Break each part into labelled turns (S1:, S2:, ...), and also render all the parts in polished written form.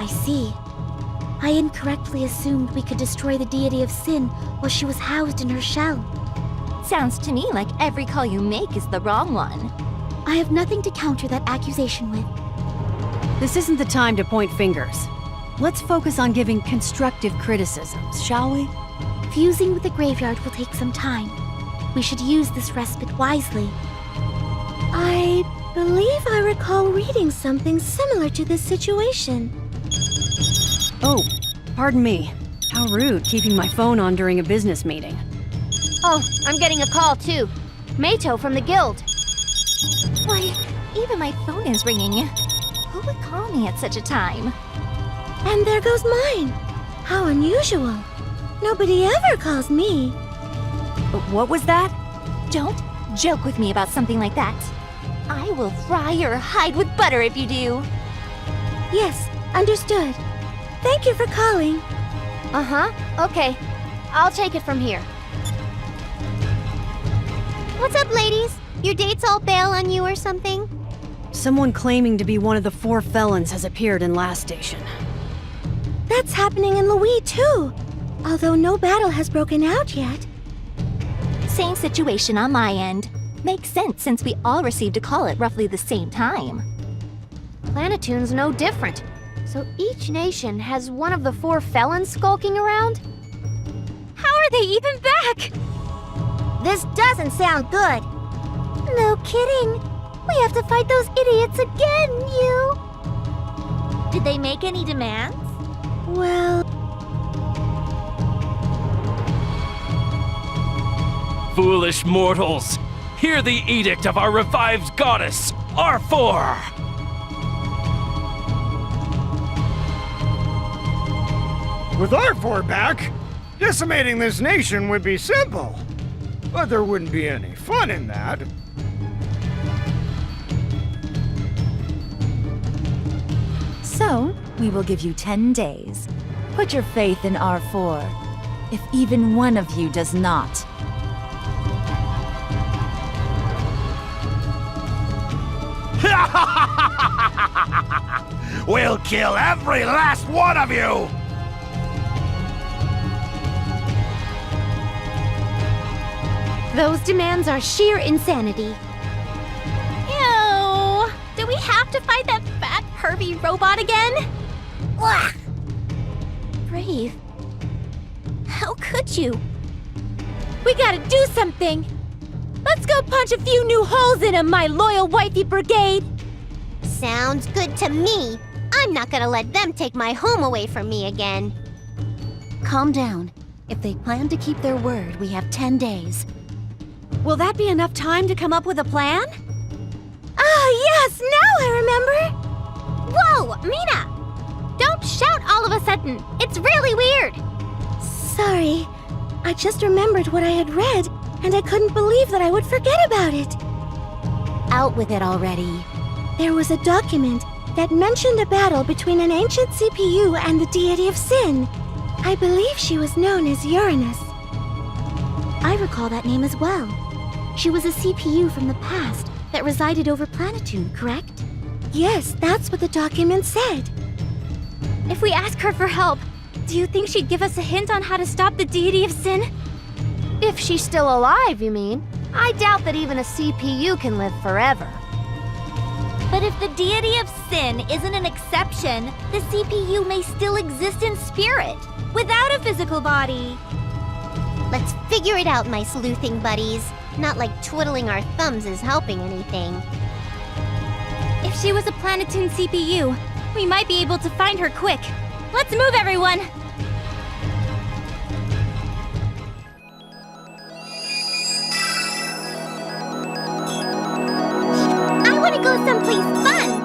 S1: I see. I incorrectly assumed we could destroy the deity of sin while she was housed in her shell.
S2: Sounds to me like every call you make is the wrong one.
S1: I have nothing to counter that accusation with.
S3: This isn't the time to point fingers. Let's focus on giving constructive criticisms, shall we?
S1: Fusing with the graveyard will take some time. We should use this respite wisely. I believe I recall reading something similar to this situation.
S3: Oh, pardon me. How rude, keeping my phone on during a business meeting.
S4: Oh, I'm getting a call too. Mato from the guild.
S2: Why, even my phone is ringing. Who would call me at such a time?
S1: And there goes mine. How unusual. Nobody ever calls me.
S3: What was that?
S2: Don't joke with me about something like that. I will fry your hide with butter if you do.
S1: Yes, understood. Thank you for calling.
S4: Uh-huh, okay. I'll take it from here. What's up, ladies? Your dates all bail on you or something?
S3: Someone claiming to be one of the 4 felons has appeared in Last Station.
S1: That's happening in Louis too. Although no battle has broken out yet.
S2: Same situation on my end. Makes sense since we all received a call at roughly the same time.
S4: Planetoon's no different. So each nation has one of the 4 felons skulking around?
S2: How are they even back?
S4: This doesn't sound good.
S1: No kidding. We have to fight those idiots again, you.
S2: Did they make any demands?
S1: Well...
S5: Foolish mortals! Hear the edict of our revived goddess, R4!
S6: With R4 back, decimating this nation would be simple. But there wouldn't be any fun in that.
S7: So, we will give you 10 days. Put your faith in R4. If even one of you does not,
S8: We'll kill every last one of you!
S4: Those demands are sheer insanity.
S2: Ew! Do we have to fight that fat, pervy robot again? Ugh. Brave. How could you?
S1: We gotta do something! Let's go punch a few new holes in him, my loyal wifey brigade!
S4: Sounds good to me. I'm not gonna let them take my home away from me again.
S1: Calm down. If they plan to keep their word, we have 10 days.
S3: Will that be enough time to come up with a plan?
S1: Ah, yes! Now I remember!
S4: Whoa, Mina! Don't shout all of a sudden. It's really weird.
S1: Sorry. I just remembered what I had read, and I couldn't believe that I would forget about it. Out with it already. There was a document that mentioned a battle between an ancient CPU and the deity of sin. I believe she was known as Uranus. I recall that name as well. She was a CPU from the past that resided over Planetoon, correct? Yes, that's what the document said.
S2: If we ask her for help, do you think she'd give us a hint on how to stop the deity of sin?
S4: If she's still alive, you mean? I doubt that even a CPU can live forever.
S2: But if the deity of sin isn't an exception, the CPU may still exist in spirit, without a physical body.
S4: Let's figure it out, my sleuthing buddies. Not like twiddling our thumbs is helping anything.
S2: If she was a Planetoon CPU, we might be able to find her quick. Let's move, everyone!
S4: I want to go someplace fun!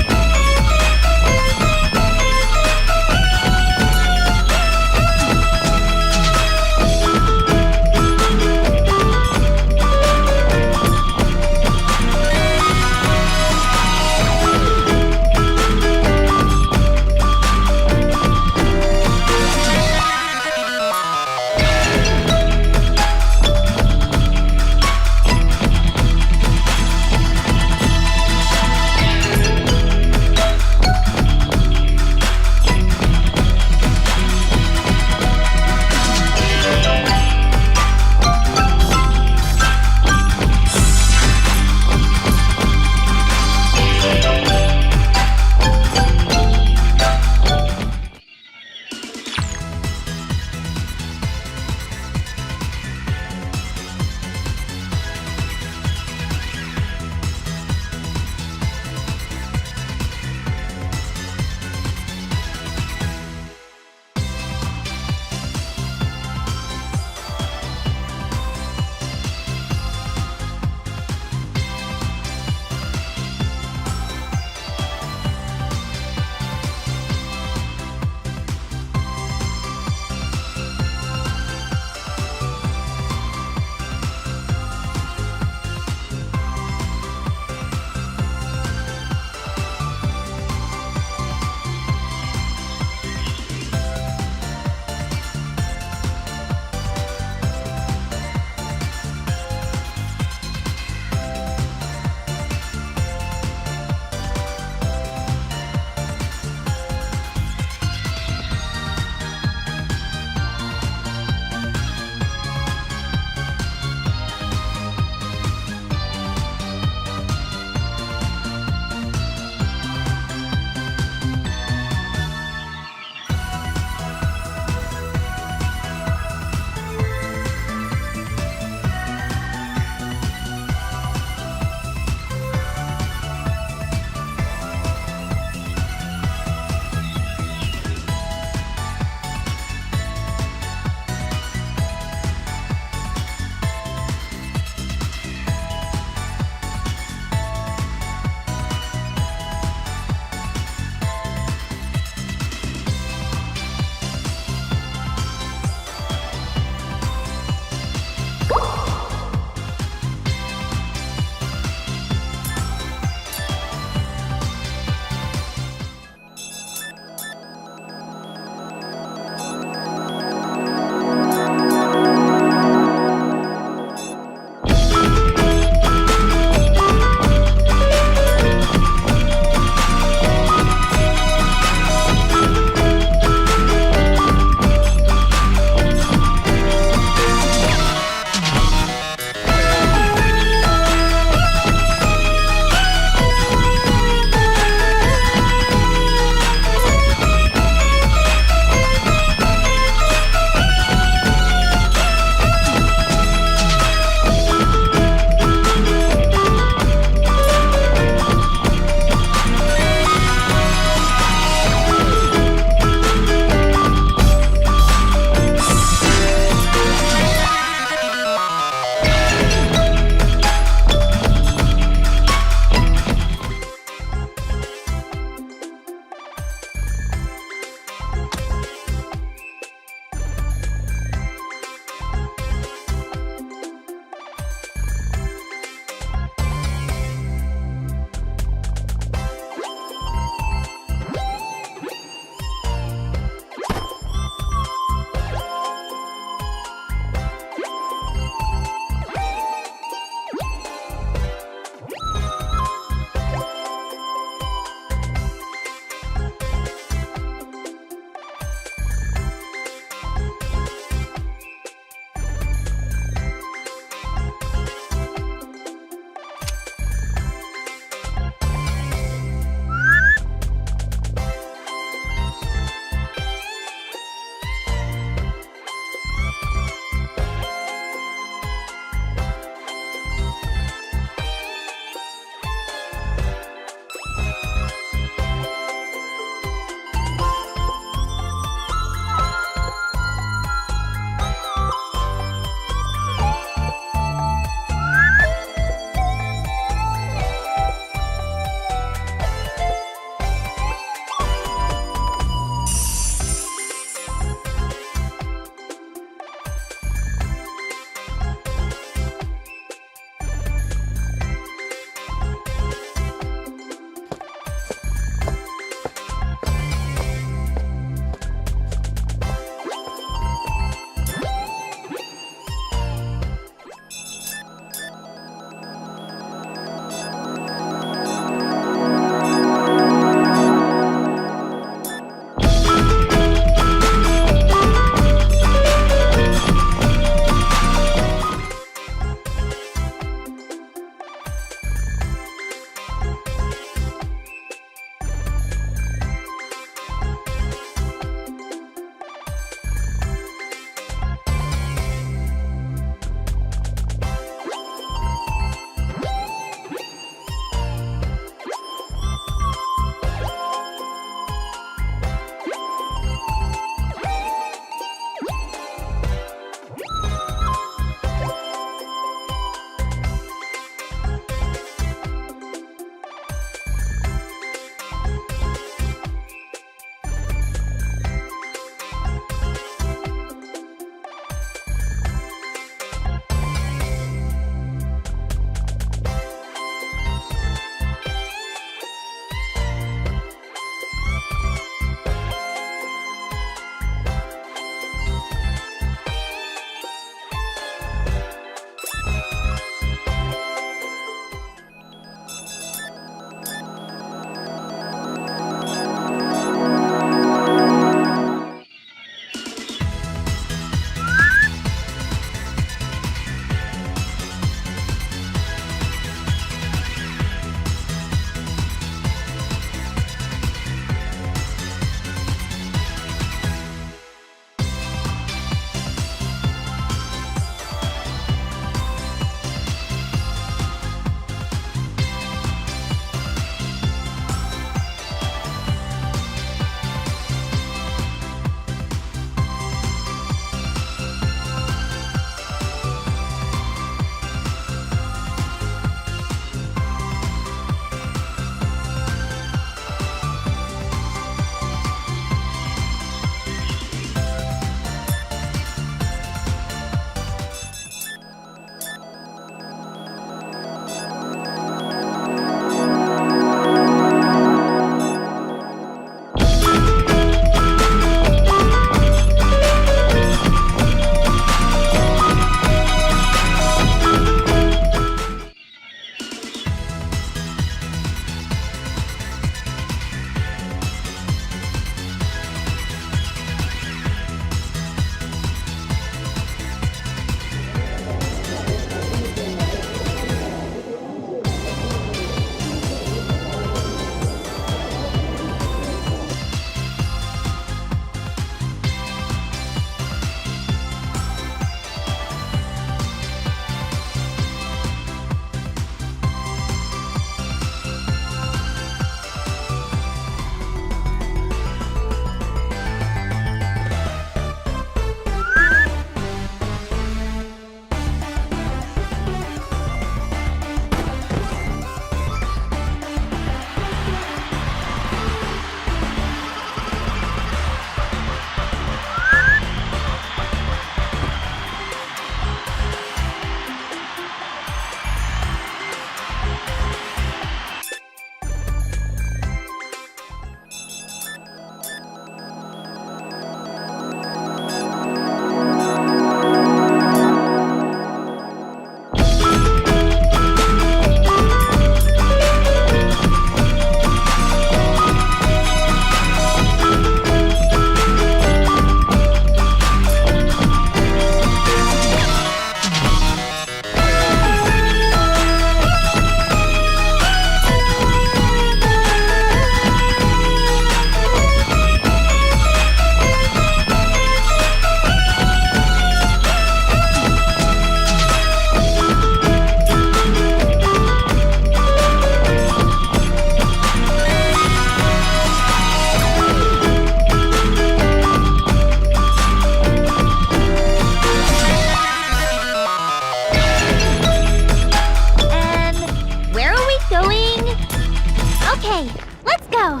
S4: go!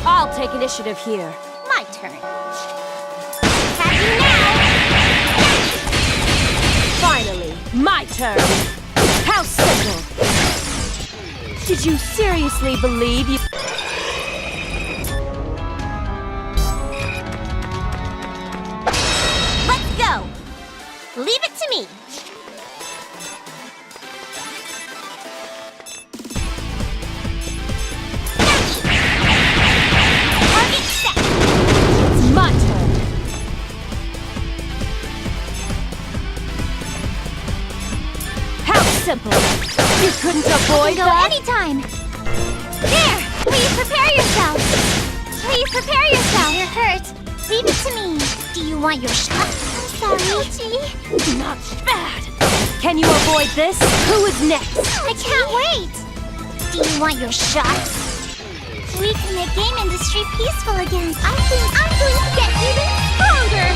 S3: I'll take initiative here.
S2: My turn. Attacking now!
S3: Finally, my turn! How simple! Did you seriously believe you...
S2: Let's go! Leave it to me! Target set!
S3: It's my turn! How simple! You couldn't avoid
S2: Go
S3: that?
S2: anytime! There! Please prepare yourself! Please prepare yourself! You're hurt. Leave it to me. Do you want your shot? I'm sorry. Ouchie.
S3: Not bad! Can you avoid this? Who is next?
S2: I can't wait! Do you want your shot? We can make game industry peaceful again. I think I'm going to get even stronger!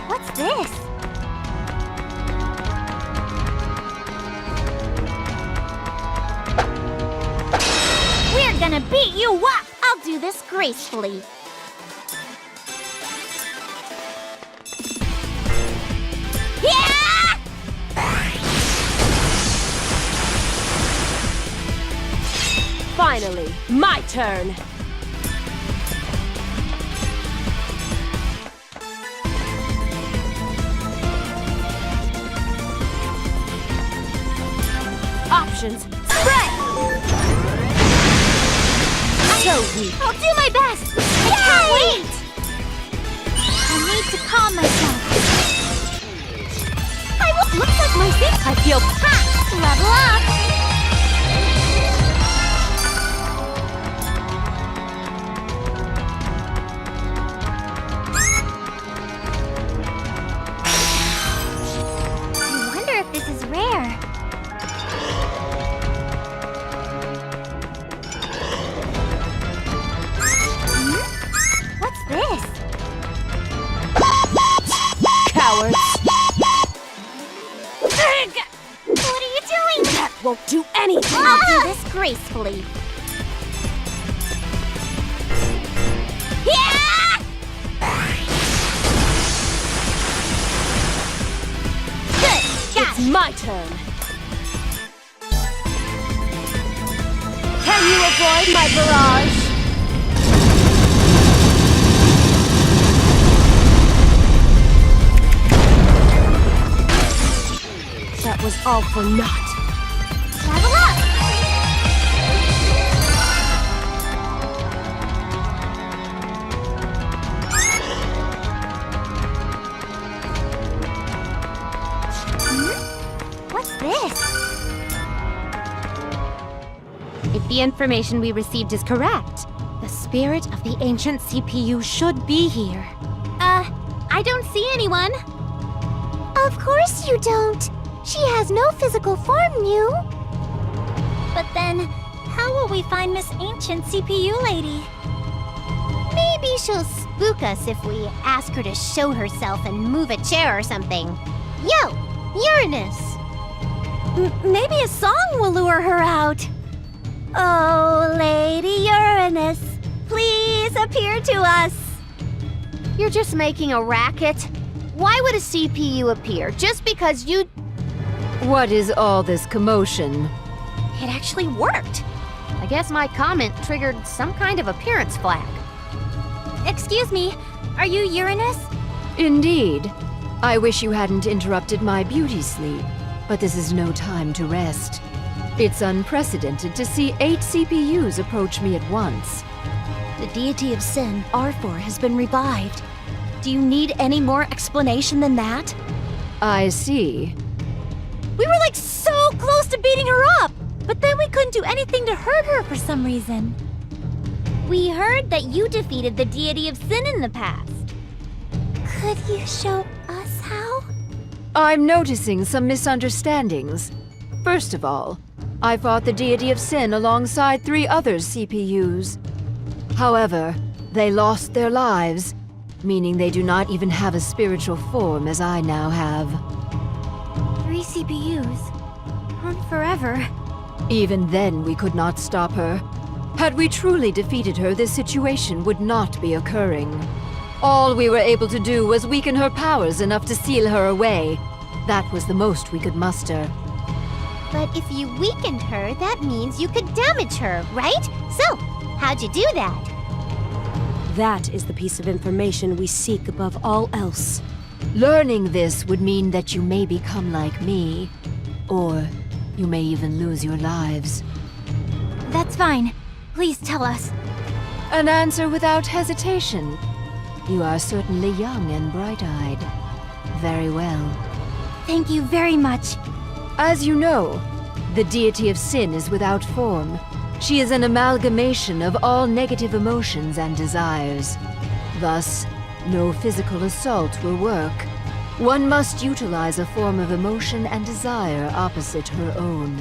S2: What's this? We're gonna beat you up! I'll do this gracefully. Yeah!
S3: Finally, my turn! Options, spread! So weak.
S2: I'll do my best! I can't wait! I need to calm myself. Looks like my thing.
S3: I feel...
S2: Ha! Level up! I wonder if this is rare. What's this?
S3: Cowards!
S2: What are you doing?
S3: That won't do anything!
S2: I'll do this gracefully. Yeah! Good, got
S3: It's my turn! Can you avoid my barrage? That was all for naught.
S2: Level up! What's this?
S4: If the information we received is correct, the spirit of the ancient CPU should be here.
S2: I don't see anyone.
S1: Of course you don't. She has no physical form, Mew.
S2: But then, how will we find Miss Ancient CPU Lady? Maybe she'll spook us if we ask her to show herself and move a chair or something. Yo, Uranus!
S1: Maybe a song will lure her out.
S2: Oh, Lady Uranus, please appear to us.
S4: You're just making a racket. Why would a CPU appear just because you...
S7: What is all this commotion?
S2: It actually worked.
S4: I guess my comment triggered some kind of appearance flag.
S2: Excuse me, are you Uranus?
S7: Indeed. I wish you hadn't interrupted my beauty sleep, but this is no time to rest. It's unprecedented to see 8 CPUs approach me at once.
S1: The deity of sin, R4, has been revived. Do you need any more explanation than that?
S7: I see.
S1: We were like so close to beating her up, but then we couldn't do anything to hurt her for some reason.
S2: We heard that you defeated the deity of sin in the past.
S1: Could you show us how?
S7: I'm noticing some misunderstandings. First of all, I fought the deity of sin alongside 3 other CPUs. However, they lost their lives, meaning they do not even have a spiritual form as I now have.
S2: 3 CPUs. On forever.
S7: Even then, we could not stop her. Had we truly defeated her, this situation would not be occurring. All we were able to do was weaken her powers enough to seal her away. That was the most we could muster.
S2: But if you weakened her, that means you could damage her, right? So, how'd you do that?
S1: That is the piece of information we seek above all else.
S7: Learning this would mean that you may become like me, or you may even lose your lives.
S2: That's fine. Please tell us.
S7: An answer without hesitation. You are certainly young and bright-eyed. Very well.
S2: Thank you very much.
S7: As you know, the deity of sin is without form. She is an amalgamation of all negative emotions and desires. Thus, no physical assault will work. One must utilize a form of emotion and desire opposite her own.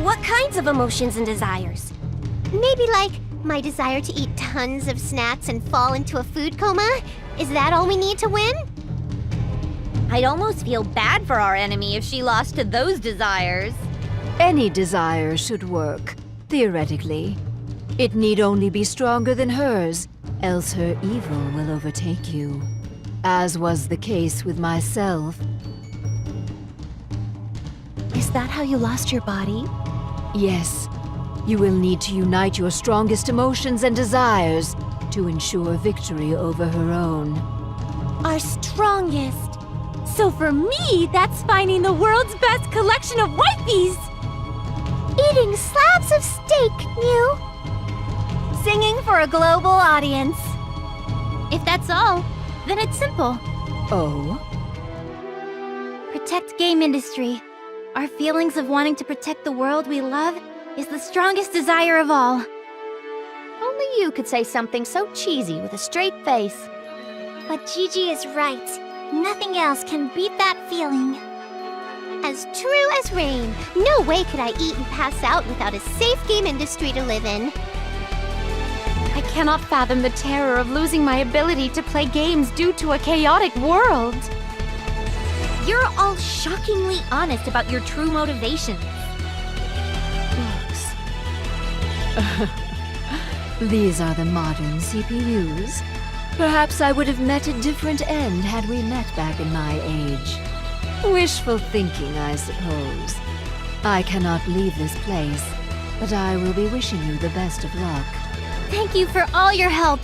S1: What kinds of emotions and desires?
S2: Maybe like my desire to eat tons of snacks and fall into a food coma? Is that all we need to win?
S9: I'd almost feel bad for our enemy if she lost to those desires.
S7: Any desire should work, theoretically. It need only be stronger than hers, else her evil will overtake you. As was the case with myself.
S1: Is that how you lost your body?
S7: Yes. You will need to unite your strongest emotions and desires to ensure victory over her own.
S1: Our strongest. So for me, that's finding the world's best collection of wifeys!
S2: Eating slabs of steak, Mew.
S9: Singing for a global audience.
S2: If that's all, then it's simple.
S7: Oh?
S2: Protect game industry. Our feelings of wanting to protect the world we love is the strongest desire of all.
S4: Only you could say something so cheesy with a straight face.
S2: But Gigi is right. Nothing else can beat that feeling. As true as rain, no way could I eat and pass out without a safe game industry to live in.
S4: I cannot fathom the terror of losing my ability to play games due to a chaotic world.
S9: You're all shockingly honest about your true motivations.
S7: These are the modern CPUs. Perhaps I would have met a different end had we met back in my age. Wishful thinking, I suppose. I cannot leave this place, but I will be wishing you the best of luck.
S2: Thank you for all your help.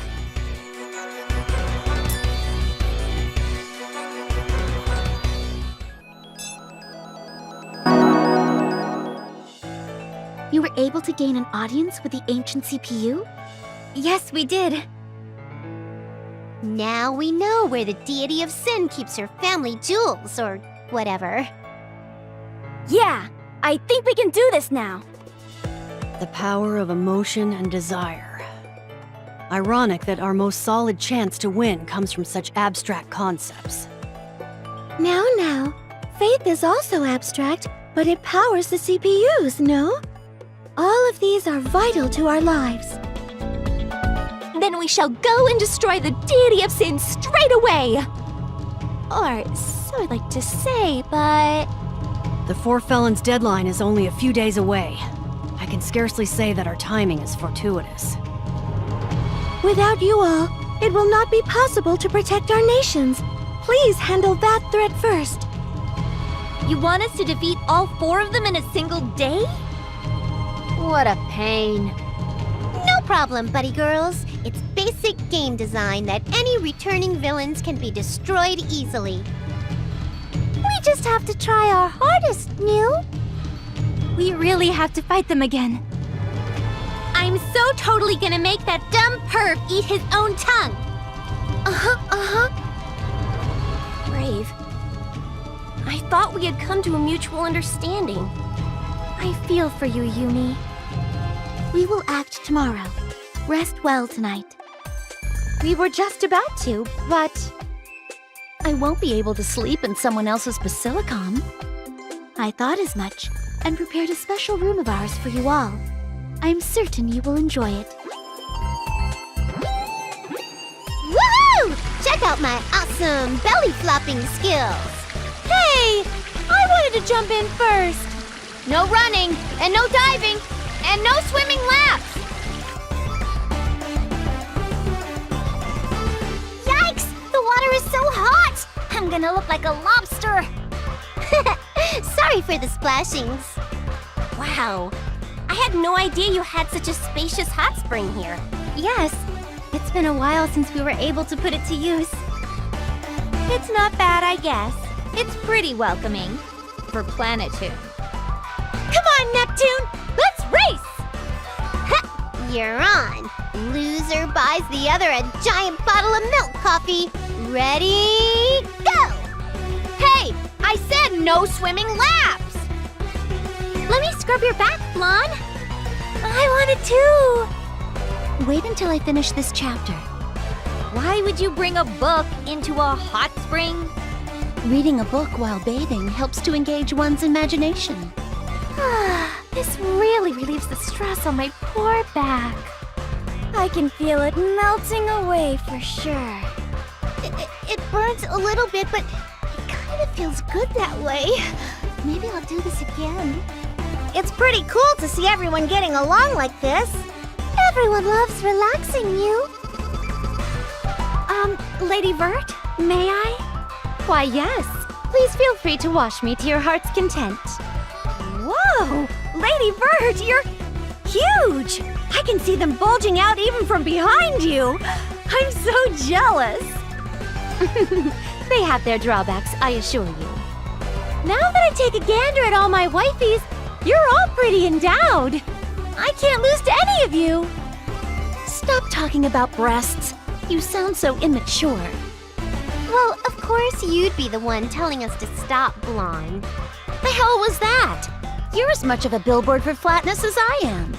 S2: You were able to gain an audience with the ancient CPU?
S9: Yes, we did.
S2: Now we know where the deity of sin keeps her family jewels, or whatever.
S1: Yeah, I think we can do this now. The power of emotion and desire. Ironic that our most solid chance to win comes from such abstract concepts.
S10: Now, faith is also abstract, but it powers the CPUs, no? All of these are vital to our lives.
S1: Then we shall go and destroy the deity of sin straight away! Or, so I'd like to say, but...
S3: The 4 felons deadline is only a few days away. I can scarcely say that our timing is fortuitous.
S10: Without you all, it will not be possible to protect our nations. Please handle that threat first.
S9: You want us to defeat all 4 of them in a single day?
S4: What a pain.
S2: No problem, buddy girls. It's basic game design that any returning villains can be destroyed easily. We just have to try our hardest, Mew.
S1: We really have to fight them again.
S2: I'm so totally gonna make that dumb perv eat his own tongue.
S1: Brave. I thought we had come to a mutual understanding. I feel for you, Yumi.
S2: We will act tomorrow. Rest well tonight.
S1: We were just about to, but... I won't be able to sleep in someone else's basilicom.
S2: I thought as much, and prepared a special room of ours for you all. I'm certain you will enjoy it. Woohoo! Check out my awesome belly flopping skills. Hey, I wanted to jump in first.
S4: No running, and no diving, and no swimming laps!
S2: Yikes! The water is so hot! I'm gonna look like a lobster. Sorry for the splashings. Wow. I had no idea you had such a spacious hot spring here. Yes. It's been a while since we were able to put it to use. It's not bad, I guess. It's pretty welcoming. For Planetoon. Come on, Neptune! Let's race! You're on. Loser buys the other a giant bottle of milk coffee. Ready, go!
S4: Hey! I said no swimming laps!
S2: Let me scrub your back, Blonde. I wanted to. Wait until I finish this chapter.
S9: Why would you bring a book into a hot spring?
S1: Reading a book while bathing helps to engage one's imagination.
S2: This really relieves the stress on my poor back. I can feel it melting away for sure. It burns a little bit, but it kind of feels good that way. Maybe I'll do this again. It's pretty cool to see everyone getting along like this. Everyone loves relaxing you. Lady Vert, may I? Why, yes. Please feel free to wash me to your heart's content. Whoa! Lady Vert, you're huge! I can see them bulging out even from behind you. I'm so jealous. They have their drawbacks, I assure you. Now that I take a gander at all my wifeys, you're all pretty endowed. I can't lose to any of you.
S1: Stop talking about breasts. You sound so immature.
S2: Well, of course you'd be the one telling us to stop, Blonde.
S1: The hell was that? You're as much of a billboard for flatness as I am.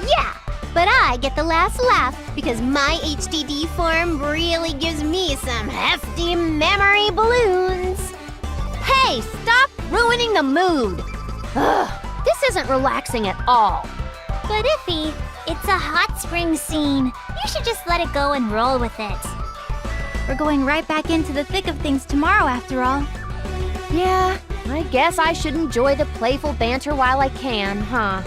S2: Yeah, but I get the last laugh because my HDD form really gives me some hefty memory balloons.
S4: Hey, stop ruining the mood! Ugh, this isn't relaxing at all.
S2: But Iffy, it's a hot spring scene. You should just let it go and roll with it. We're going right back into the thick of things tomorrow, after all.
S4: Yeah, I guess I should enjoy the playful banter while I can, huh?